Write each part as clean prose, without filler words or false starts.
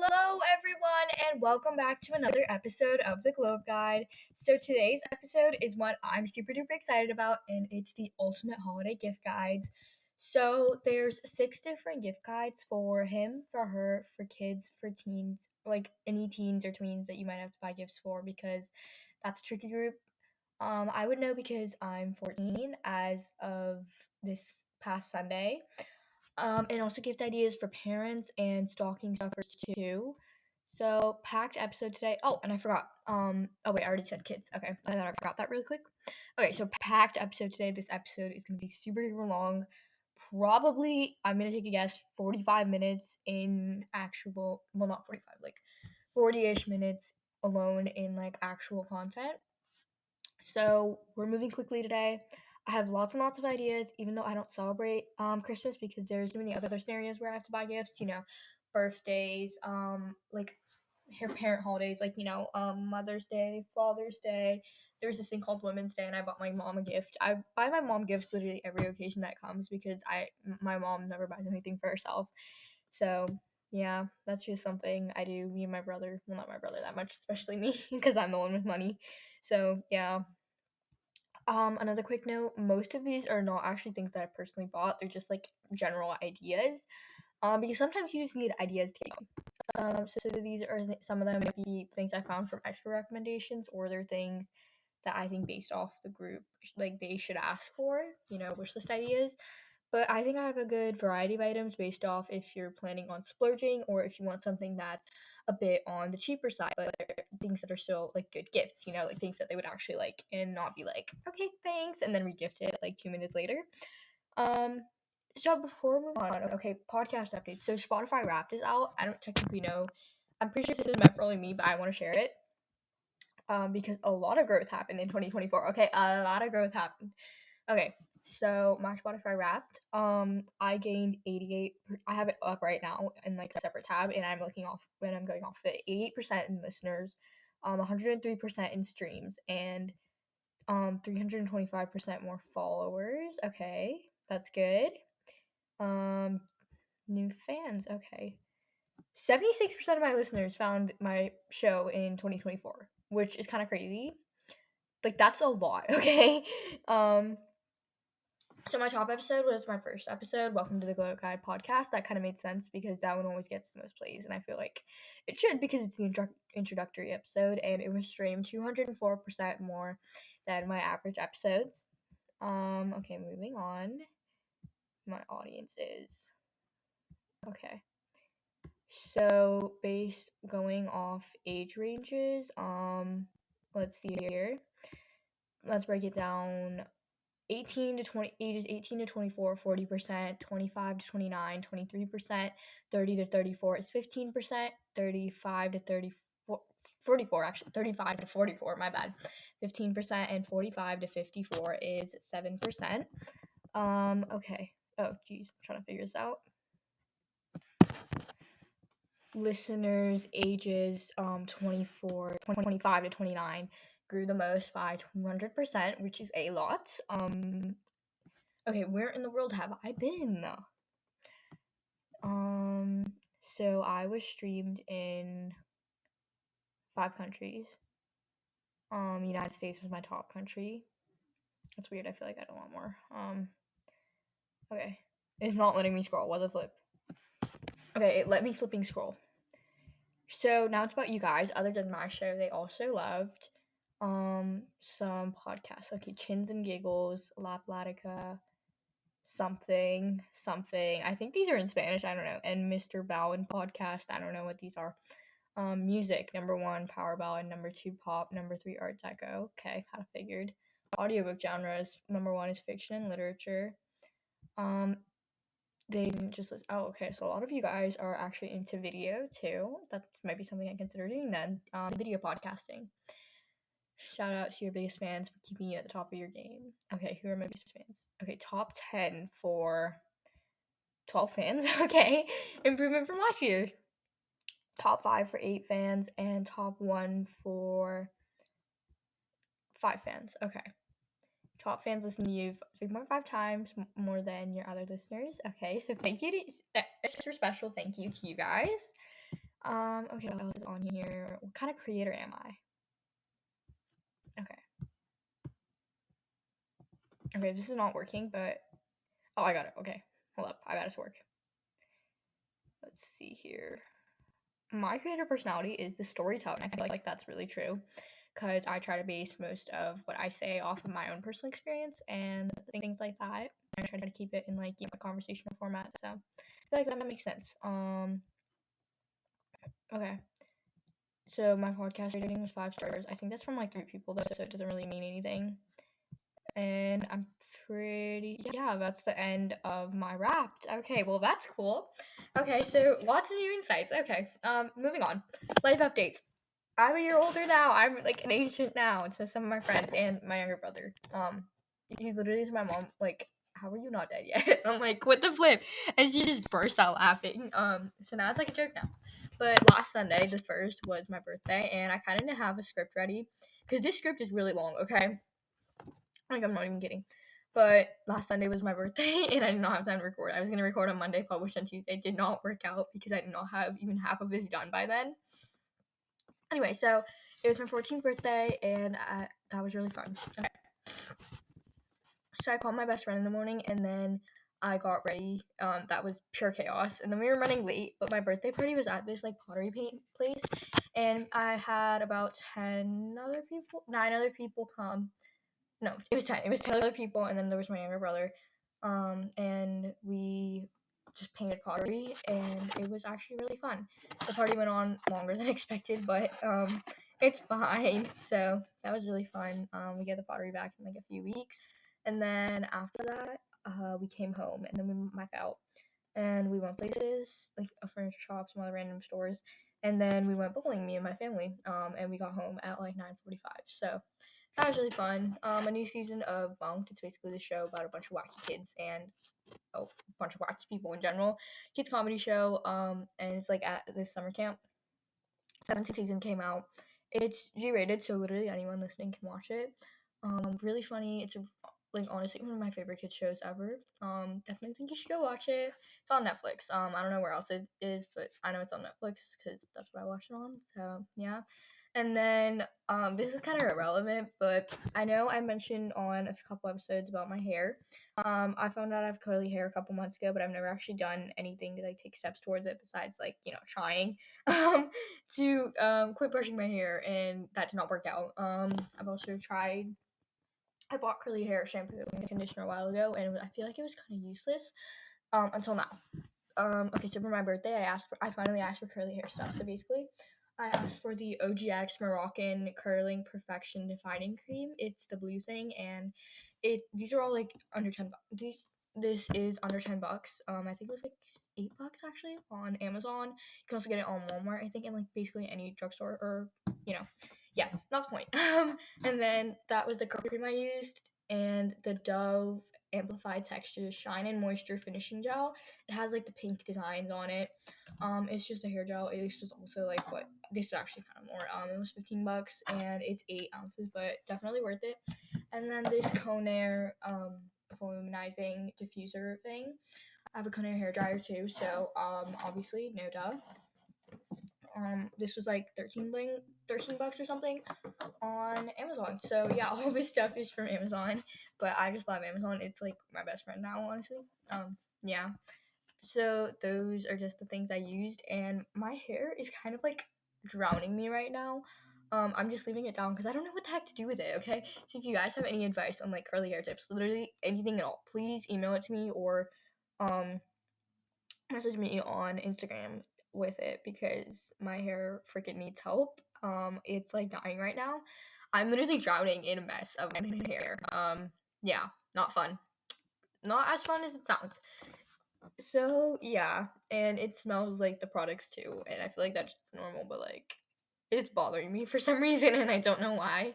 Hello, everyone, and welcome back to another episode of the Globe Guide. So, today's episode is one I'm super duper excited about, and it's the ultimate holiday gift guides. So, there's 6 different gift guides for him, for her, for kids, for teens, like any teens or tweens that you might have to buy gifts for because that's a tricky group. I would know because I'm 14 as of this past Sunday. And also gift ideas for parents and stocking stuffers too. So packed episode today. Oh, and I forgot. Oh wait, I already said kids. Okay, I thought I forgot that really quick. Okay, so packed episode today. This episode is gonna be super duper long. Probably, I'm gonna take a guess, 45 minutes in actual. Well, not 45, like 40-ish minutes alone in like actual content. So we're moving quickly today. I have lots and lots of ideas, even though I don't celebrate Christmas because there's so many other scenarios where I have to buy gifts. Birthdays, like her parent holidays, like Mother's Day, Father's Day. There's this thing called Women's Day, and I bought my mom a gift. I buy my mom gifts literally every occasion that comes because my mom never buys anything for herself. So yeah, that's just something I do. Me and my brother, well, not my brother that much, especially me, because I'm the one with money. So yeah. Another quick note, most of these are not actually things that I personally bought. They're just like general ideas. Because sometimes you just need ideas to get going. So these are some of them might be things I found from expert recommendations, or they're things that I think based off the group, like they should ask for, wish list ideas. But I think I have a good variety of items based off if you're planning on splurging or if you want something that's a bit on the cheaper side, but things that are still like good gifts, like things that they would actually like and not be like, okay, thanks, and then regift it like 2 minutes later. So before we move on, okay, podcast updates. So Spotify Wrapped is out. I don't technically know. I'm pretty sure this is meant for only me, but I want to share it. Because a lot of growth happened in 2024. Okay, a lot of growth happened. Okay, so my Spotify Wrapped, I gained 88. I have it up right now in like a separate tab, and I'm looking off when I'm going off it. 88% in listeners, 103% in streams, and 325% more followers. Okay, that's good. New fans. Okay, 76% of my listeners found my show in 2024, which is kind of crazy. Like that's a lot. Okay. So my top episode was my first episode, Welcome to the theglowupguidepodcast. That kind of made sense because that one always gets the most plays, and I feel like it should because it's the introductory episode, and it was streamed 204% more than my average episodes. Okay, moving on. My audience is okay. So based going off age ranges, let's see here. Let's break it down. 18 to 20 ages 18 to 24 40%, 25 to 29 23%, 30 to 34 is 15%, 35 to 34 44 actually 35 to 44, my bad, 15%, and 45 to 54 is 7%. Okay, oh geez, I'm trying to figure this out. Listeners ages 25 to 29 grew the most by 200%, which is a lot. Okay, where in the world have I been? So I was streamed in 5 countries. United States was my top country. That's weird. I feel like I don't want more. Okay. It's not letting me scroll. What the flip? Okay, it let me flipping scroll. So now it's about you guys. Other than my show, they also loved some podcasts. Okay, Chins and Giggles, La Platica, something. I think these are in Spanish. I don't know. And Mr. Bowen podcast. I don't know what these are. Music, number 1, power ballad, number 2, pop, number 3, art deco. Okay, kind of figured. Audiobook genres, number 1 is fiction and literature. They didn't just list. Oh, okay. So a lot of you guys are actually into video too. That might be something I consider doing then. Video podcasting. Shout out to your biggest fans for keeping you at the top of your game. Okay, who are my biggest fans? Okay, top 10 for 12 fans. Okay, improvement from last year. Top 5 for 8 fans, and top 1 for 5 fans. Okay. Top fans listen to you 3.5 times more than your other listeners. Okay, so thank you to extra special thank you to you guys. Okay, what else is on here? What kind of creator am I? Okay. Okay, this is not working, but oh, I got it. Okay, hold up, I got it to work. Let's see here. My creator personality is the storytelling. I feel like that's really true because I try to base most of what I say off of my own personal experience and things like that. I try to keep it in like a conversational format. So I feel like that makes sense. Okay. So my podcast rating was 5 stars. I think that's from like 3 people though, so it doesn't really mean anything. And I'm yeah, that's the end of my wrapped. Okay, well that's cool. Okay, so lots of new insights. Okay, moving on. Life updates. I'm a year older now. I'm like an ancient now to some of my friends and my younger brother. He's literally to my mom like, "How are you not dead yet?" I'm like, "What the flip?" And she just burst out laughing. So now it's like a joke now. But last Sunday, the first, was my birthday, and I kind of didn't have a script ready because this script is really long. Okay, like I'm not even kidding. But last Sunday was my birthday, and I did not have time to record. I was gonna record on Monday, publish on Tuesday. It did not work out because I did not have even half of this done by then. Anyway, so it was my 14th birthday, and that was really fun. Okay. So I called my best friend in the morning, and then I got ready. That was pure chaos. And then we were running late, but my birthday party was at this like pottery paint place, and I had about 9 other people come. No, it was 10. It was 10 other people, and then there was my younger brother. And we just painted pottery, and it was actually really fun. The party went on longer than expected, but it's fine. So that was really fun. We get the pottery back in like a few weeks, and then after that, we came home, and then we went back out, and we went places like a furniture shop, some other random stores, and then we went bowling, me and my family. And we got home at like 9:45. So that was really fun. A new season of Bunked. It's basically the show about a bunch of wacky kids and a bunch of wacky people in general. Kids comedy show. And it's like at this summer camp. 7th season came out. It's G-rated, so literally anyone listening can watch it. Really funny. It's like honestly one of my favorite kids shows ever. Definitely think you should go watch it. It's on Netflix. I don't know where else it is, but I know it's on Netflix because that's what I watched it on. So yeah. And then this is kind of irrelevant, but I know I mentioned on a couple episodes about my hair. I found out I have curly hair a couple months ago, but I've never actually done anything to like take steps towards it besides like trying to quit brushing my hair, and that did not work out. I've also tried. I bought curly hair shampoo and conditioner a while ago, and I feel like it was kind of useless until now. Okay, so for my birthday, I finally asked for curly hair stuff. So basically, I asked for the OGX Moroccan Curling Perfection Defining Cream. It's the blue thing, and these are all like under $10. This is under $10. I think it was like $8 actually on Amazon. You can also get it on Walmart, I think, and like basically any drugstore or yeah, not the point. And then that was the curl cream I used, and the Dove Amplified Texture Shine and Moisture Finishing Gel. It has like the pink designs on it. It's just a hair gel. This was also like what this was actually kind of more. It was $15 and it's 8 ounces, but definitely worth it. And then this Conair volumizing diffuser thing. I have a Conair hair dryer too, so obviously no duh. This was like $13 or something on Amazon. So yeah, all this stuff is from Amazon, but I just love Amazon. It's like my best friend now, honestly. Yeah. So those are just the things I used, and my hair is kind of like drowning me right now. I'm just leaving it down because I don't know what the heck to do with it. Okay, so if you guys have any advice on like curly hair tips, literally anything at all, please email it to me or um message me on Instagram with it because my hair freaking needs help. It's like dying right now. I'm literally drowning in a mess of my hair. Yeah, not fun. Not as fun as it sounds. So yeah, and it smells like the products too, and I feel like that's normal, but like it's bothering me for some reason, and I don't know why.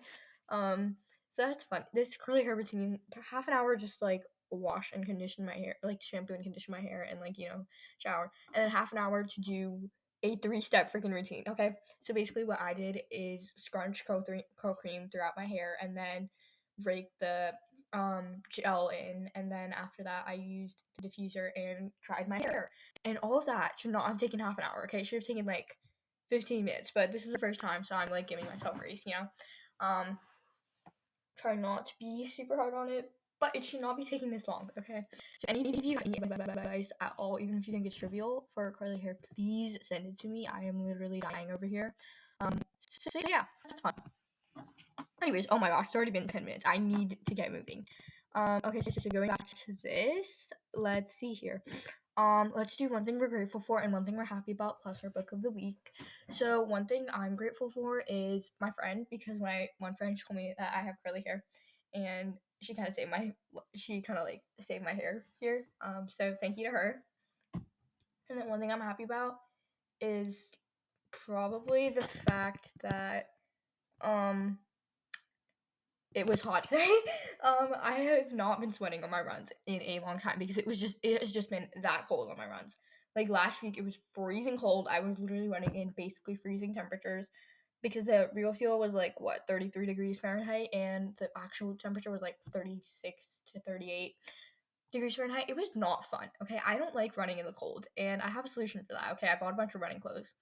So that's fun. This curly hair routine, half an hour just like wash and condition my hair, like shampoo and condition my hair, and like shower, and then half an hour to do a 3-step freaking routine. Okay, so basically what I did is scrunch curl cream throughout my hair, and then rake the gel in, and then after that I used the diffuser and dried my hair, and all of that should not have taken half an hour. Okay, it should have taken like 15 minutes, but this is the first time, so I'm like giving myself a grace, you know. Try not to be super hard on it, but it should not be taking this long, okay? So any of you have any advice at all, even if you think it's trivial for curly hair, please send it to me. I am literally dying over here. So yeah, that's fun. Anyways, oh my gosh, it's already been 10 minutes. I need to get moving. Okay, so going back to this, let's see here. Let's do one thing we're grateful for and one thing we're happy about, plus our book of the week. So one thing I'm grateful for is my friend, because one friend told me that I have curly hair, and she kind of saved my hair here. So thank you to her. And then one thing I'm happy about is probably the fact that it was hot today. I have not been sweating on my runs in a long time because it has just been that cold on my runs. Like last week, it was freezing cold. I was literally running in basically freezing temperatures because the real fuel was like 33 degrees Fahrenheit, and the actual temperature was like 36 to 38 degrees Fahrenheit. It was not fun. Okay, I don't like running in the cold, and I have a solution for that. Okay, I bought a bunch of running clothes.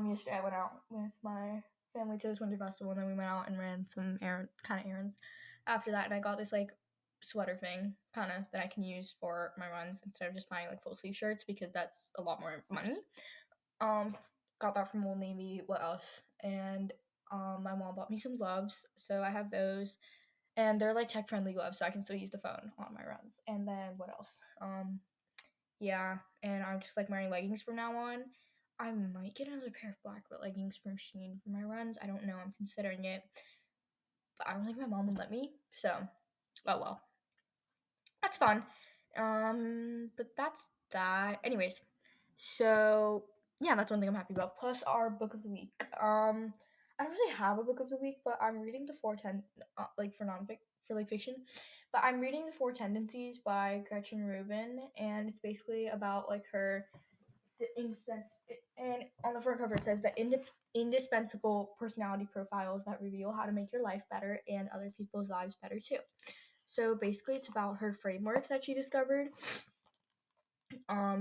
Yesterday I went out with my family to this winter festival, and then we went out and ran some errands after that, and I got this like sweater thing kind of that I can use for my runs instead of just buying like full sleeve shirts because that's a lot more money. Got that from Old Navy. What else? And my mom bought me some gloves, so I have those, and they're like tech friendly gloves, so I can still use the phone on my runs. And then what else? Yeah, and I'm just like wearing leggings from now on. I might get another pair of black leggings from Shein for my runs. I don't know. I'm considering it, but I don't think my mom would let me. So, oh well, that's fun. But that's that. Anyways, so yeah, that's one thing I'm happy about. Plus our book of the week. I don't really have a book of the week, but I'm reading the like for for like fiction. But I'm reading the Four Tendencies by Gretchen Rubin, and it's basically about like and on the front cover it says the indispensable personality profiles that reveal how to make your life better and other people's lives better too. So basically, it's about her framework that she discovered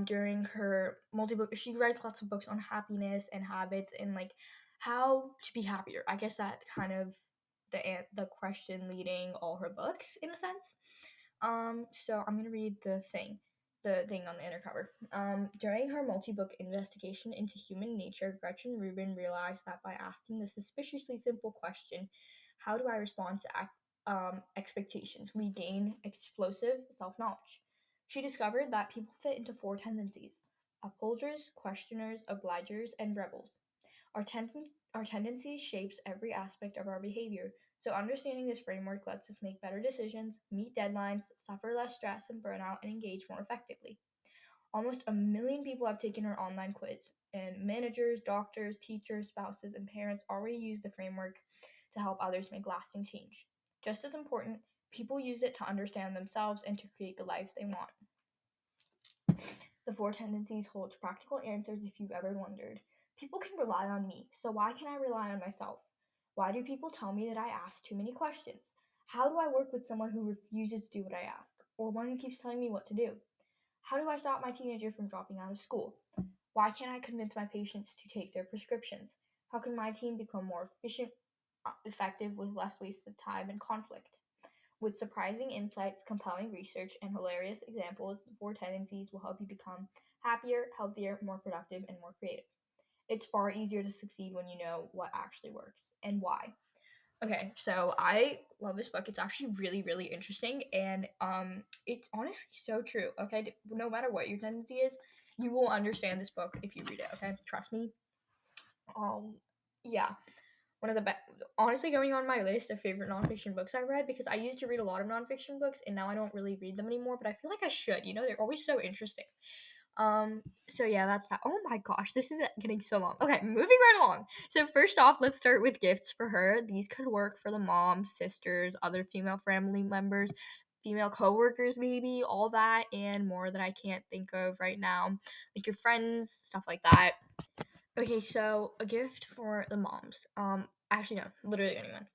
during her multi-book. She writes lots of books on happiness and habits and like how to be happier. I guess that kind of the question leading all her books in a sense. So I'm gonna read the thing on the inner cover. During her multi-book investigation into human nature, Gretchen Rubin realized that by asking the suspiciously simple question, "How do I respond to expectations?" we gain explosive self-knowledge. She discovered that people fit into four tendencies: upholders, questioners, obligers, and rebels. Our tendency shapes every aspect of our behavior, so understanding this framework lets us make better decisions, meet deadlines, suffer less stress and burnout, and engage more effectively. Almost 1 million people have taken her online quiz, and managers, doctors, teachers, spouses, and parents already use the framework to help others make lasting change. Just as important, people use it to understand themselves and to create the life they want. The Four Tendencies holds practical answers if you've ever wondered. People can rely on me, so why can't I rely on myself? Why do people tell me that I ask too many questions? How do I work with someone who refuses to do what I ask, or one who keeps telling me what to do? How do I stop my teenager from dropping out of school? Why can't I convince my patients to take their prescriptions? How can my team become more effective with less wasted time and conflict? With surprising insights, compelling research, and hilarious examples, the Four Tendencies will help you become happier, healthier, more productive, and more creative. It's far easier to succeed when you know what actually works and why. Okay, so I love this book. It's actually really, really interesting, and it's honestly so true. Okay, no matter what your tendency is, you will understand this book if you read it. Okay, trust me. Um, yeah, one of the best. Honestly, going on my list of favorite nonfiction books I've read, because I used to read a lot of nonfiction books, and now I don't really read them anymore. But I feel like I should. You know, they're always so interesting. So yeah, that's that. Oh my gosh, this is getting so long. Okay, moving right along. So first off, let's start with gifts for her. These could work for the moms, sisters, other female family members, female coworkers, maybe, all that and more that I can't think of right now. Like your friends, stuff like that. Okay, so a gift for the moms. Actually no, literally anyone.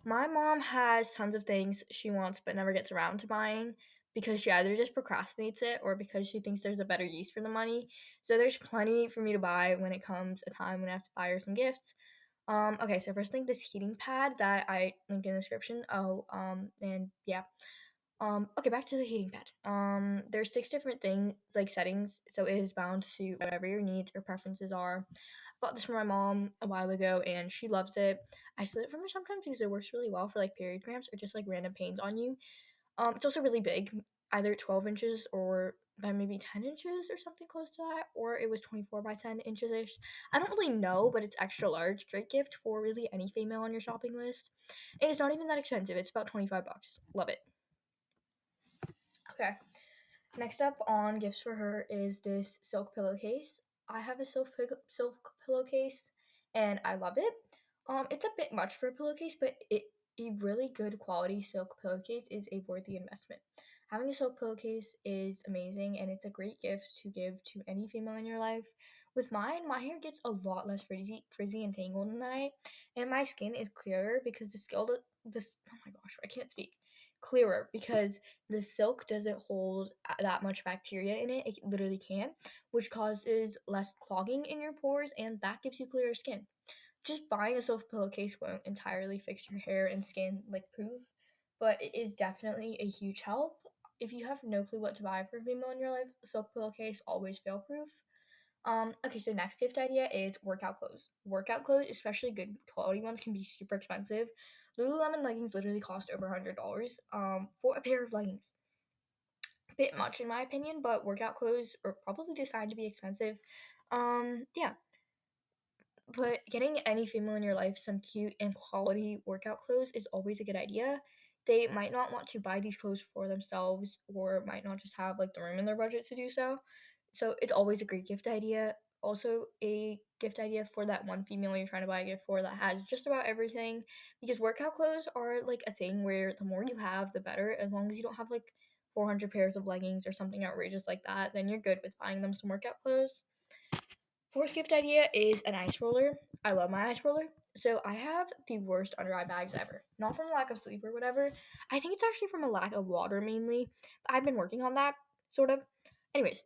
My mom has tons of things she wants but never gets around to buying. because she either just procrastinates it or because she thinks there's a better use for the money. So there's plenty for me to buy when it comes a time when I have to buy her some gifts. Okay, so first thing, this heating pad that I linked in the description. And yeah. Okay, back to the heating pad. There's 6 different things, like settings, so it is bound to suit whatever your needs or preferences are. Bought this for my mom a while ago, and she loves it. I steal it from her sometimes because it works really well for like period cramps or just like random pains on you. It's also really big, either 12 inches or by maybe 10 inches or something close to that, or it was 24 by 10 inches ish. I don't really know, but it's extra large. Great gift for really any female on your shopping list. And it's not even that expensive. It's about 25 bucks. Love it. Okay. Next up on gifts for her is this silk pillowcase. I have a silk pillowcase and I love it. It's a bit much for a pillowcase, but a really good quality silk pillowcase is a worthy investment. Having a silk pillowcase is amazing and it's a great gift to give to any female in your life. With mine, my hair gets a lot less frizzy and tangled in the night, and my skin is clearer because oh my gosh, I can't speak. Clearer because the silk doesn't hold that much bacteria in it. It literally can't, which causes less clogging in your pores, and that gives you clearer skin. Just buying a silk pillowcase won't entirely fix your hair and skin like proof, but it is definitely a huge help. If you have no clue what to buy for a female in your life, a silk pillowcase always fail proof. Okay, so next gift idea is workout clothes. Workout clothes, especially good quality ones, can be super expensive. Lululemon leggings literally cost over $100 for a pair of leggings. Bit much in my opinion, but workout clothes are probably designed to be expensive. Yeah, but getting any female in your life some cute and quality workout clothes is always a good idea. They might not want to buy these clothes for themselves or might not just have like the room in their budget to do so. So it's always a great gift idea. Also, a gift idea for that one female you're trying to buy a gift for that has just about everything, because workout clothes are like a thing where the more you have, the better. As long as you don't have like 400 pairs of leggings or something outrageous like that, then you're good with buying them some workout clothes. Fourth gift idea is an ice roller. I love my ice roller. So I have the worst under eye bags ever. Not from a lack of sleep or whatever. I think it's actually from a lack of water mainly. I've been working on that, sort of. Anyways,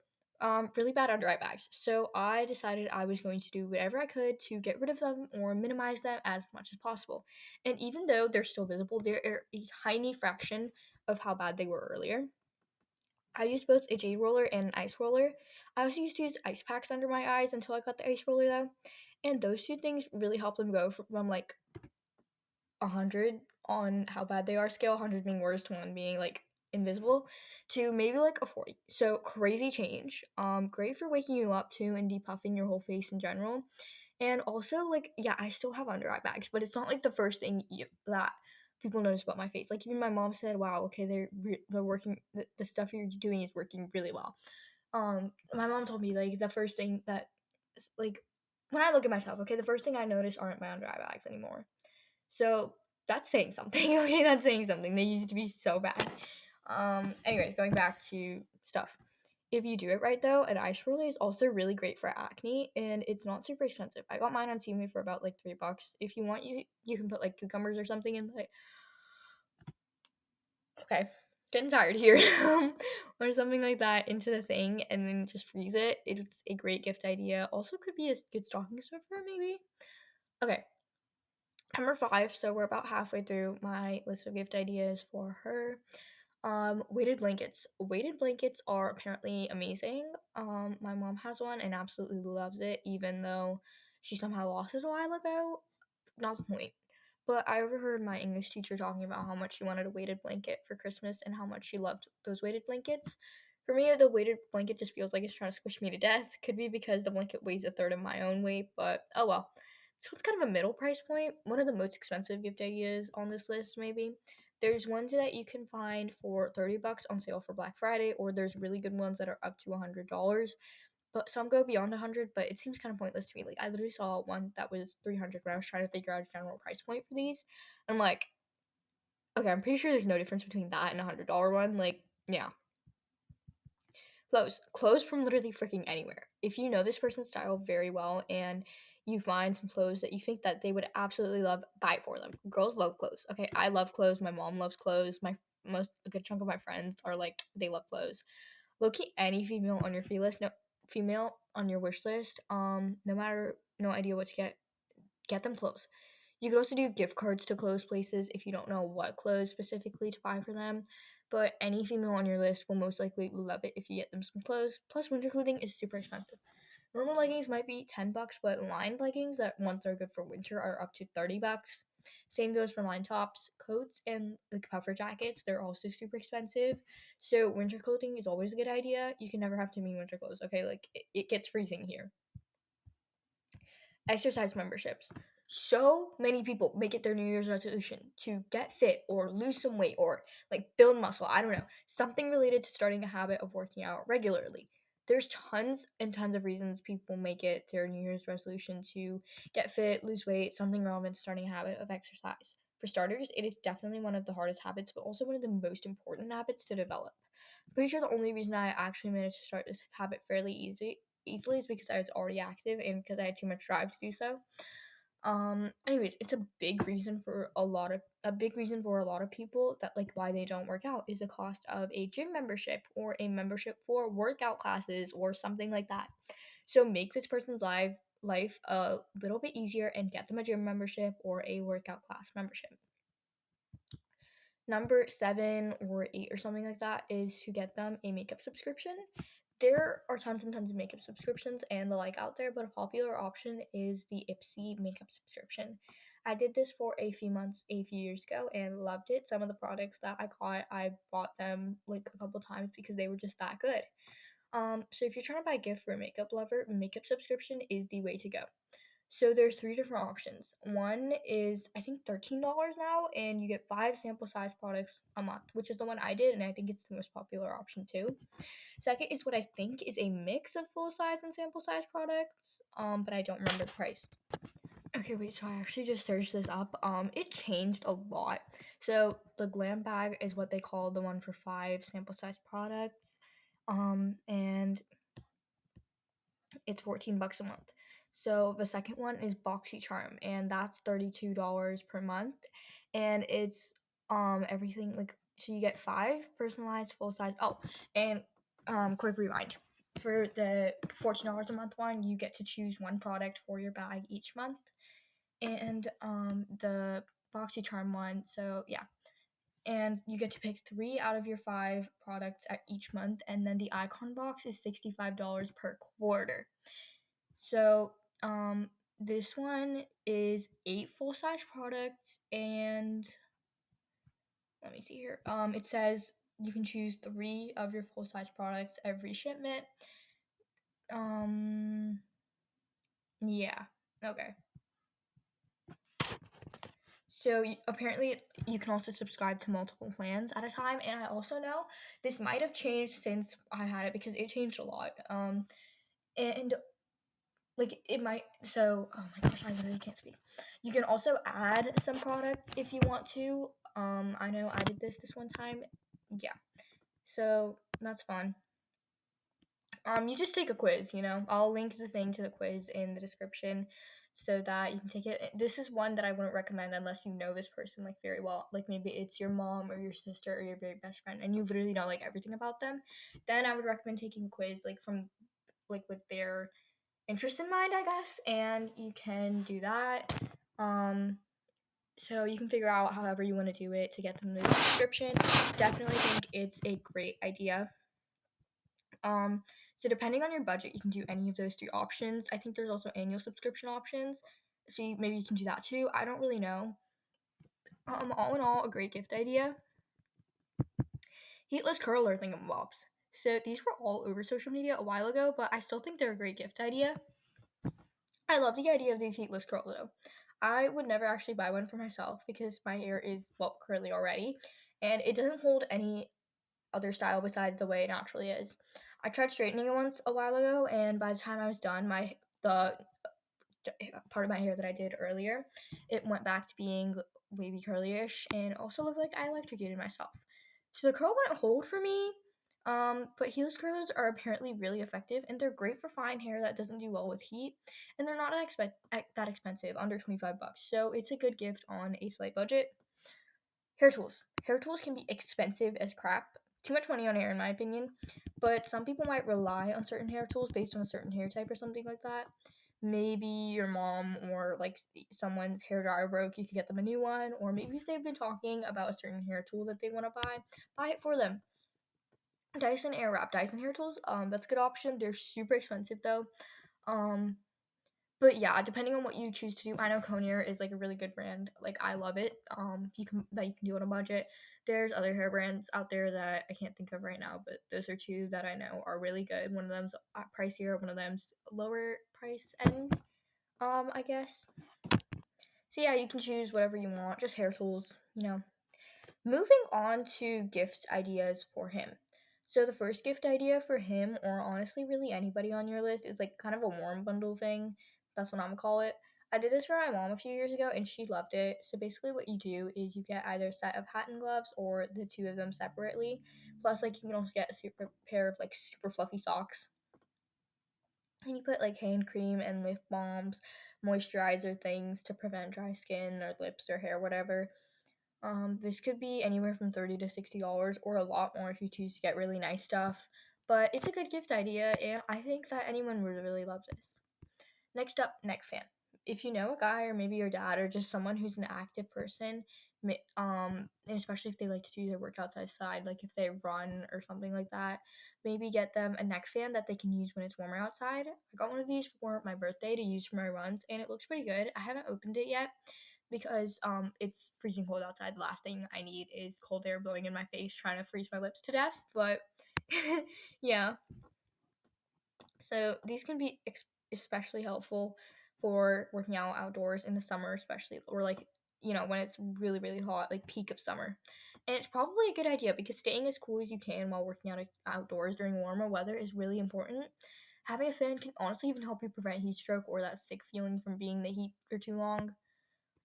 really bad under eye bags. So I decided I was going to do whatever I could to get rid of them or minimize them as much as possible. And even though they're still visible, they're a tiny fraction of how bad they were earlier. I used both a J roller and an ice roller. I also used to use ice packs under my eyes until I got the ice roller though. And those two things really help them go from like 100 on how bad they are scale, 100 being worst, one being like invisible, to maybe like a 40. So crazy change. Great for waking you up too and depuffing your whole face in general. And also, like, yeah, I still have under eye bags, but it's not like the first thing that people notice about my face. Like, even my mom said, "Wow, okay, they're working. The stuff you're doing is working really well." My mom told me like the first thing that, like, when I look at myself, okay, the first thing I notice aren't my under eye bags anymore. So that's saying something. Okay, that's saying something. They used to be so bad. Anyways, going back to stuff. If you do it right though, an ice roller is also really great for acne and it's not super expensive. I got mine on Temu for about like $3. If you want, you can put like cucumbers or something in the okay. Getting tired here. Or something like that into the thing and then just freeze it. It's a great gift idea. Also could be a good stocking stuffer maybe. Okay. Number 5, so we're about halfway through my list of gift ideas for her. Weighted blankets. Weighted blankets are apparently amazing. My mom has one and absolutely loves it, even though she somehow lost it a while ago. Not the point. But I overheard my English teacher talking about how much she wanted a weighted blanket for Christmas and how much she loved those weighted blankets. For me, the weighted blanket just feels like it's trying to squish me to death. Could be because the blanket weighs a third of my own weight, but oh well. So it's kind of a middle price point. One of the most expensive gift ideas on this list, maybe. There's ones that you can find for $30 on sale for Black Friday, or there's really good ones that are up to $100. But some go beyond 100, but it seems kind of pointless to me. Like, I literally saw one that was 300 when I was trying to figure out a general price point for these. I'm like, okay, I'm pretty sure there's no difference between that and a $100 one. Like, yeah. Clothes from literally freaking anywhere. If you know this person's style very well and you find some clothes that you think that they would absolutely love, buy it for them. Girls love clothes. Okay, I love clothes. My mom loves clothes. My a good chunk of my friends are like, they love clothes. Low-key, any female on your female on your wish list, no idea what to get them clothes. You could also do gift cards to clothes places if you don't know what clothes specifically to buy for them. But any female on your list will most likely love it if you get them some clothes. Plus, winter clothing is super expensive. Normal leggings might be $10, but lined leggings that once they're good for winter are up to $30. Same goes for lined tops, coats, and like puffer jackets. They're also super expensive. So winter clothing is always a good idea. You can never have too many winter clothes. Okay, like it gets freezing here. Exercise memberships. So many people make it their New Year's resolution to get fit or lose some weight or like build muscle. I don't know. Something related to starting a habit of working out regularly. There's tons and tons of reasons people make it their New Year's resolution to get fit, lose weight, something relevant to starting a habit of exercise. For starters, it is definitely one of the hardest habits, but also one of the most important habits to develop. I'm pretty sure the only reason I actually managed to start this habit fairly easily is because I was already active and because I had too much drive to do so. Anyways, it's a big reason for a lot of people that like why they don't work out is the cost of a gym membership or a membership for workout classes or something like that. So make this person's life a little bit easier and get them a gym membership or a workout class membership. Number 7 or 8 or something like that is to get them a makeup subscription. There are tons and tons of makeup subscriptions and the like out there, but a popular option is the Ipsy makeup subscription. I did this for a few months a few years ago and loved it. Some of the products that I bought them like a couple times because they were just that good. So if you're trying to buy a gift for a makeup lover, makeup subscription is the way to go. So there's 3 different options. One is I think $13 now, and you get 5 sample size products a month, which is the one I did, and I think it's the most popular option too. Second is what I think is a mix of full size and sample size products, but I don't remember the price. Okay, wait, so I actually just searched this up. It changed a lot. So the glam bag is what they call the one for 5 sample size products. And it's $14 a month. So the second one is BoxyCharm, and that's $32 per month, and it's everything like so you get 5 personalized full size. Oh, and quick rewind. For the $14 a month one, you get to choose one product for your bag each month, and the BoxyCharm one. So yeah, and you get to pick 3 out of your 5 products at each month, and then the icon box is $65 per quarter. So, this one is 8 full size products, and let me see here. It says you can choose 3 of your full size products every shipment. Yeah, okay. So apparently you can also subscribe to multiple plans at a time, and I also know this might have changed since I had it because it changed a lot. And like it might oh my gosh, I literally can't speak. You can also add some products if you want to. I know I did this one time. Yeah, so that's fun. You just take a quiz, I'll link the thing to the quiz in the description so that you can take it. This is one that I wouldn't recommend unless you know this person like very well, like maybe it's your mom or your sister or your very best friend and you literally know like everything about them. Then I would recommend taking a quiz like from like with their interest in mind, I guess, and you can do that. So you can figure out however you want to do it to get them the subscription. Definitely think it's a great idea. So depending on your budget, you can do any of those 3 options. I think there's also annual subscription options, so maybe you can do that too. I don't really know. All in all, a great gift idea. Heatless curler thingamabobs. So these were all over social media a while ago, but I still think they're a great gift idea. I love the idea of these heatless curls though. I would never actually buy one for myself because my hair is curly already, and it doesn't hold any other style besides the way it naturally is. I tried straightening it once a while ago, and by the time I was done, the part of my hair that I did earlier, it went back to being wavy curlyish, and also looked like I electrocuted myself. So the curl wouldn't hold for me. But heatless curlers are apparently really effective, and they're great for fine hair that doesn't do well with heat, and they're not that expensive, under $25. So it's a good gift on a slight budget. Hair tools. Hair tools can be expensive as crap. Too much money on hair, in my opinion. But some people might rely on certain hair tools based on a certain hair type or something like that. Maybe your mom or like someone's hair dryer broke, you could get them a new one. Or maybe if they've been talking about a certain hair tool that they want to buy it for them. Dyson Airwrap, Dyson hair tools. That's a good option. They're super expensive though. Um, but yeah, depending on what you choose to do, I know Conair is like a really good brand. Like I love it. You can do on a budget. There's other hair brands out there that I can't think of right now, but those are two that I know are really good. One of them's pricier, one of them's lower price end. I guess. So yeah, you can choose whatever you want. Just hair tools, you know. Moving on to gift ideas for him. So the first gift idea for him, or honestly really anybody on your list, is like kind of a warm bundle thing. That's what I'm gonna call it. I did this for my mom a few years ago and she loved it. So basically what you do is you get either a set of hat and gloves or the two of them separately. Plus like you can also get a super pair of like super fluffy socks. And you put like hand cream and lip balms, moisturizer things to prevent dry skin or lips or hair, whatever. This could be anywhere from $30 to $60 or a lot more if you choose to get really nice stuff. But it's a good gift idea, and I think that anyone would really love this. Next up, neck fan. If you know a guy or maybe your dad or just someone who's an active person, and especially if they like to do their workouts outside, like if they run or something like that, maybe get them a neck fan that they can use when it's warmer outside. I got one of these for my birthday to use for my runs, and it looks pretty good. I haven't opened it yet because it's freezing cold outside. The last thing I need is cold air blowing in my face trying to freeze my lips to death. But yeah, so these can be especially helpful for working out outdoors in the summer, especially, or like, you know, when it's really, really hot, like peak of summer. And it's probably a good idea because staying as cool as you can while working out outdoors during warmer weather is really important. Having a fan can honestly even help you prevent heat stroke or that sick feeling from being in the heat for too long.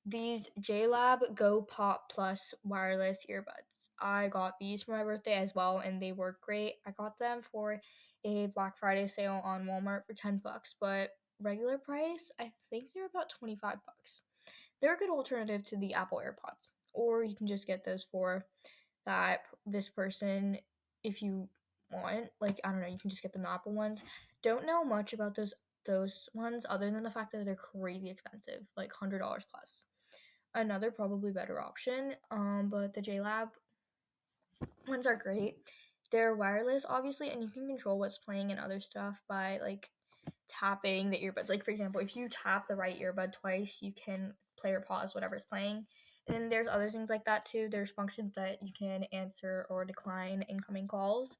These JLab Go Pop Plus wireless earbuds. I got these for my birthday as well, and they work great. I got them for a Black Friday sale on Walmart for $10, but regular price, I think they're about $25. They're a good alternative to the Apple AirPods, or you can just get those for this person if you want. Like I don't know, you can just get the Apple ones. Don't know much about those ones other than the fact that they're crazy expensive, like $100 plus. Another probably better option, but the JLab ones are great. They're wireless, obviously, and you can control what's playing and other stuff by like tapping the earbuds. Like for example, if you tap the right earbud twice, you can play or pause whatever's playing. And then there's other things like that too. There's functions that you can answer or decline incoming calls.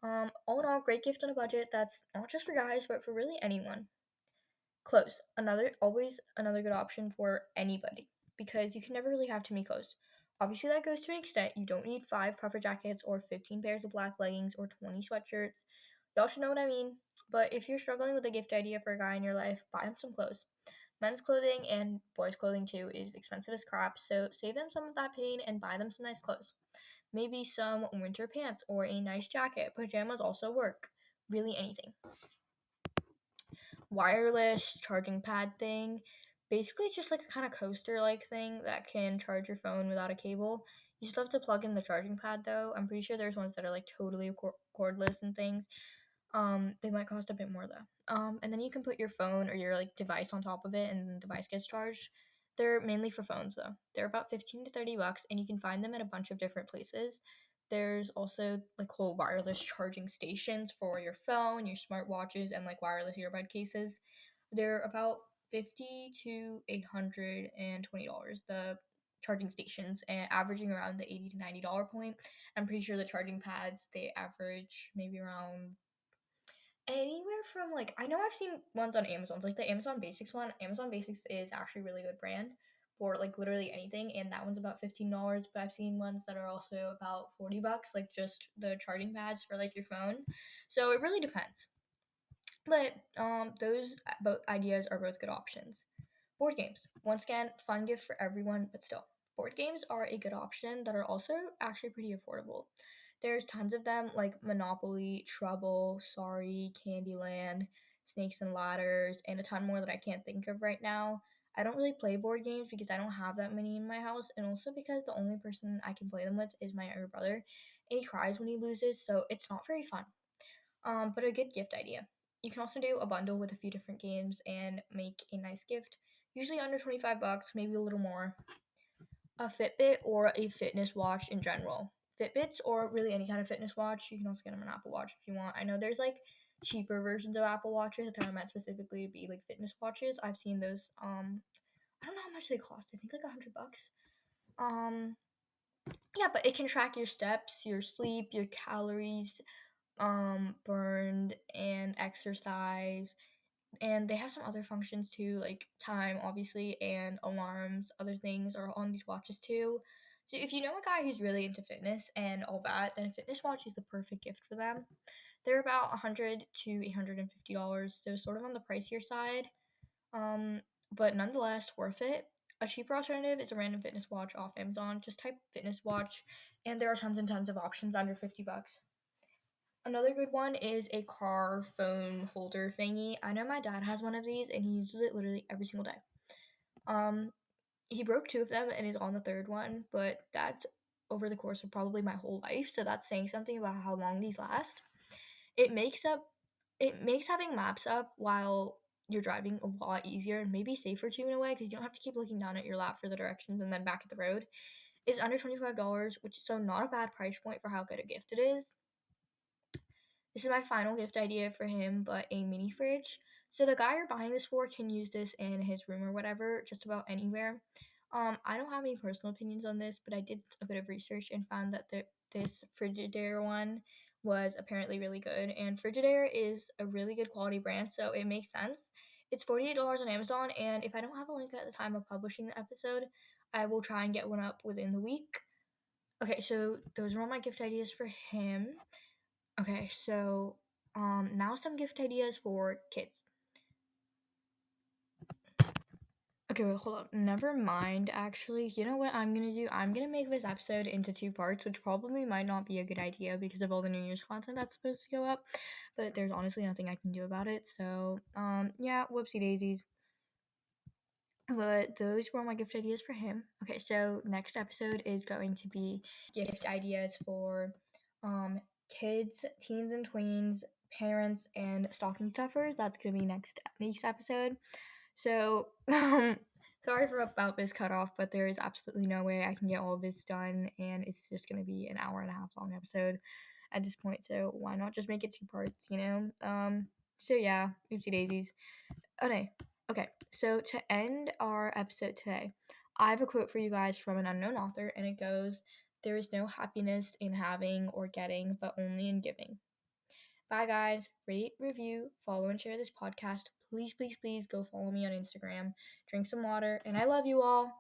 All in all, great gift on a budget that's not just for guys, but for really anyone. Clothes. Always another good option for anybody because you can never really have too many clothes. Obviously, that goes to an extent. You don't need 5 puffer jackets or 15 pairs of black leggings or 20 sweatshirts. Y'all should know what I mean. But if you're struggling with a gift idea for a guy in your life, buy him some clothes. Men's clothing and boys' clothing too is expensive as crap, so save them some of that pain and buy them some nice clothes. Maybe some winter pants or a nice jacket. Pajamas also work. Really anything. Wireless charging pad thing. Basically, it's just like a kind of coaster like thing that can charge your phone without a cable. You still have to plug in the charging pad though. I'm pretty sure there's ones that are like totally cordless and things. They might cost a bit more though. And then you can put your phone or your like device on top of it, and the device gets charged. They're mainly for phones though. They're about $15 to $30, and you can find them at a bunch of different places. There's also like whole wireless charging stations for your phone, your smartwatches, and like wireless earbud cases. They're about $50 to $120. The charging stations and averaging around the $80 to $90 point. I'm pretty sure the charging pads they average maybe around anywhere from like I know I've seen ones on Amazon, like the Amazon Basics one. Amazon Basics is actually a really good brand for like literally anything, and that one's about $15. But I've seen ones that are also about $40, like just the charging pads for like your phone. So it really depends. But those both ideas are both good options. Board games. Once again, fun gift for everyone, but still. Board games are a good option that are also actually pretty affordable. There's tons of them like Monopoly, Trouble, Sorry, Candyland, Snakes and Ladders, and a ton more that I can't think of right now. I don't really play board games because I don't have that many in my house, and also because the only person I can play them with is my younger brother, and he cries when he loses, so it's not very fun. But a good gift idea. You can also do a bundle with a few different games and make a nice gift, usually under $25, maybe a little more. A Fitbit or a fitness watch in general. Fitbits or really any kind of fitness watch. You can also get them an Apple Watch if you want. I know there's like cheaper versions of Apple Watches that are meant specifically to be like fitness watches. I've seen those. I don't know how much they cost. I think like $100. Um, yeah, but it can track your steps, your sleep, your calories, burned, and exercise. And they have some other functions too, like time, obviously, and alarms. Other things are on these watches too. So if you know a guy who's really into fitness and all that, then a fitness watch is the perfect gift for them. They're about $100 to $850, so sort of on the pricier side, um, but nonetheless worth it. A cheaper alternative is a random fitness watch off Amazon. Just type fitness watch, and there are tons and tons of options under $50. Another good one is a car phone holder thingy. I know my dad has one of these and he uses it literally every single day. Um, he broke two of them and is on the third one, but that's over the course of probably my whole life, so that's saying something about how long these last. It makes having maps up while you're driving a lot easier and maybe safer too in a way because you don't have to keep looking down at your lap for the directions and then back at the road. It's under $25, which is so not a bad price point for how good a gift it is. This is my final gift idea for him, but a mini fridge. So the guy you're buying this for can use this in his room or whatever, just about anywhere. I don't have any personal opinions on this, but I did a bit of research and found that this Frigidaire one was apparently really good. And Frigidaire is a really good quality brand, so it makes sense. It's $48 on Amazon, and if I don't have a link at the time of publishing the episode, I will try and get one up within the week. Okay, so those are all my gift ideas for him. Okay, so now some gift ideas for kids. Okay, wait, hold up. Never mind, actually. You know what I'm gonna do? I'm gonna make this episode into two parts, which probably might not be a good idea because of all the New Year's content that's supposed to go up. But there's honestly nothing I can do about it. So, yeah, whoopsie daisies. But those were all my gift ideas for him. Okay, so next episode is going to be gift ideas for kids, teens and tweens, parents, and stocking stuffers. That's gonna be next week's episode. So sorry for about this cutoff, but there is absolutely no way I can get all of this done, and it's just gonna be an hour and a half long episode at this point. So why not just make it two parts, you know? So yeah, oopsie daisies. Okay, so to end our episode today, I have a quote for you guys from an unknown author, and it goes, "There is no happiness in having or getting, but only in giving." Bye, guys. Rate, review, follow, and share this podcast. Please, please, please go follow me on Instagram. Drink some water, and I love you all.